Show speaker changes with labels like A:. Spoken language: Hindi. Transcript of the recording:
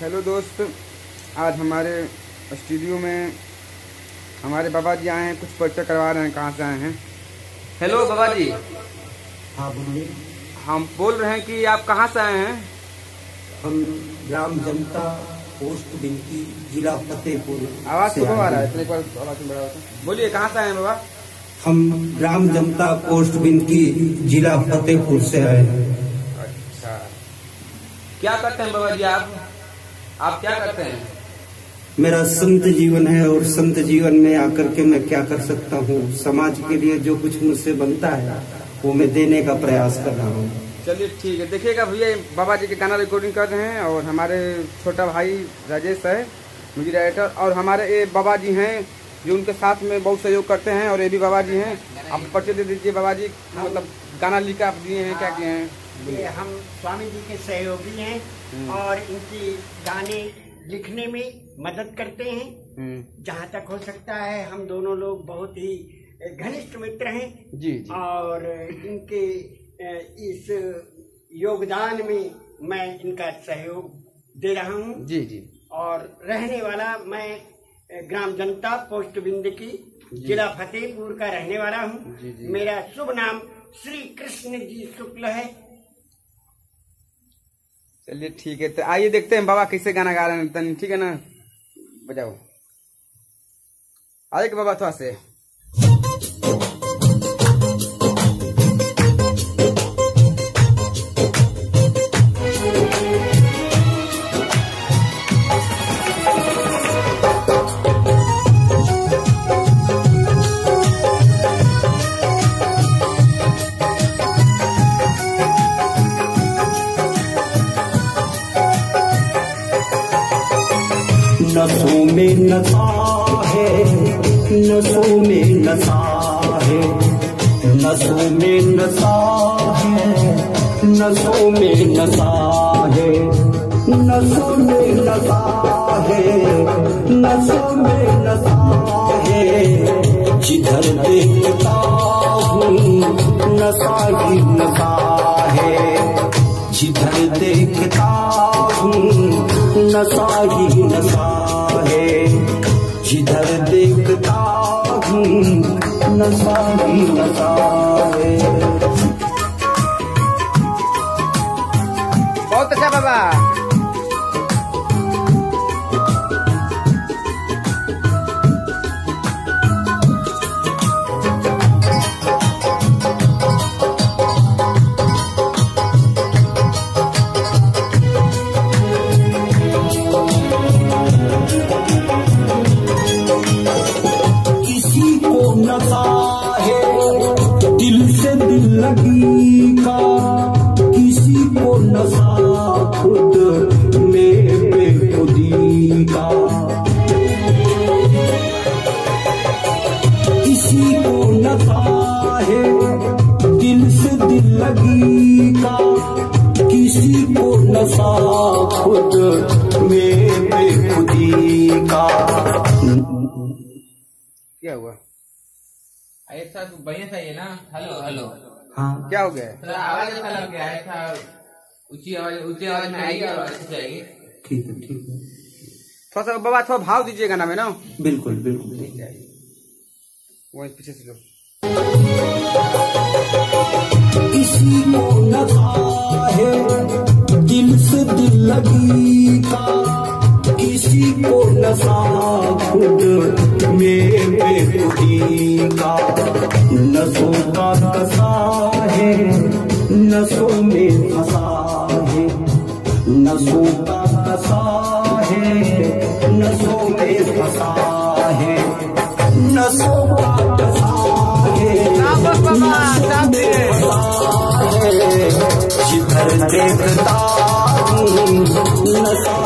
A: हेलो दोस्त, आज हमारे स्टूडियो में हमारे बाबा जी आए हैं, कुछ परिचय करवा रहे हैं कहाँ से आए हैं। हेलो बाबा जी।
B: हाँ बोलिए।
A: हम बोल रहे हैं कि आप कहाँ से आए हैं।
B: हम ग्राम जनता पोस्ट बिनकी जिला फतेहपुर।
A: आवाज़ तो आ रहा है, इतने पर आवाज़ बढ़ा होता है। बोलिए कहाँ से आए हैं बाबा।
B: हम ग्राम जनता पोस्ट बिनकी जिला फतेहपुर से आए हैं।
A: अच्छा, क्या करते हैं बाबा जी आप क्या करते हैं।
B: मेरा संत जीवन है और संत जीवन में आकर के मैं क्या कर सकता हूँ, समाज के लिए जो कुछ मुझसे बनता है वो मैं देने का प्रयास कर रहा हूँ।
A: चलिए ठीक है। देखिएगा भैया, बाबा जी के गाना रिकॉर्डिंग कर रहे हैं और हमारे छोटा भाई राजेश है म्यूजिक डायरेक्टर, और हमारे ये बाबा जी हैं जो उनके साथ में बहुत सहयोग करते हैं, और ये भी बाबा जी हैं। आप परिचय दे दीजिए बाबा जी, मतलब गाना लिख आप दिए हैं, क्या किए हैं।
C: ये हम स्वामी जी के सहयोगी हैं और इनकी गाने लिखने में मदद करते हैं। जहाँ तक हो सकता है हम दोनों लोग बहुत ही घनिष्ठ मित्र हैं
A: जी।
C: और इनके इस योगदान में मैं इनका सहयोग दे रहा हूँ
A: जी जी।
C: और रहने वाला मैं ग्राम जनता पोस्ट बिंदकी जिला फतेहपुर का रहने वाला हूँ। मेरा शुभ नाम श्री कृष्ण जी शुक्ल है।
A: चलिए ठीक है, तो आइए देखते हैं बाबा कैसे गाना गा रहे हैं। ठीक है ना, बजाओ। आइए बाबा थोड़ा से।
B: नसों में नशा है, नसों में नशा है, नसों में नशा है, नसों में नशा है, नसों में नशा है, नसों में नशा है। जिधर देखता हूँ नशा ही नशा है, जिधर देखता हूँ नशा ही नशा है, जिधर देखता हूँ नशा ही नशा है।
A: बहुत अच्छा बाबा।
B: नशा है दिल से दिल लगी का, किसी को नशा खुद में बेखुदी का, किसी को नशा है दिल से दिल लगी का, किसी को नशा खुद में बेखुदी का।
A: क्या हुआ
D: ऐसा बढ़िया सा ये ना। Hello hello.
B: हाँ
A: क्या हो गया।
D: थोड़ा आवाज ऐसा लग गया है, था ऊंची आवाज में आएगी और अच्छी जाएगी।
B: ठीक है ठीक है।
A: थोड़ा सा बाबा थोड़ा भाव दीजिए गाना में ना।
B: बिल्कुल बिल्कुल ठीक है।
A: वो पीछे से लो।
B: किसी को नशा है दिल से दिल लगी का, किसी को नशा खुद में बेखुदी का। नशों का नशा है, नशों में फंसा है, नशों का नशा है, नशों में फंसा है, नशों का नशा है, जिधर देखता हूँ नशा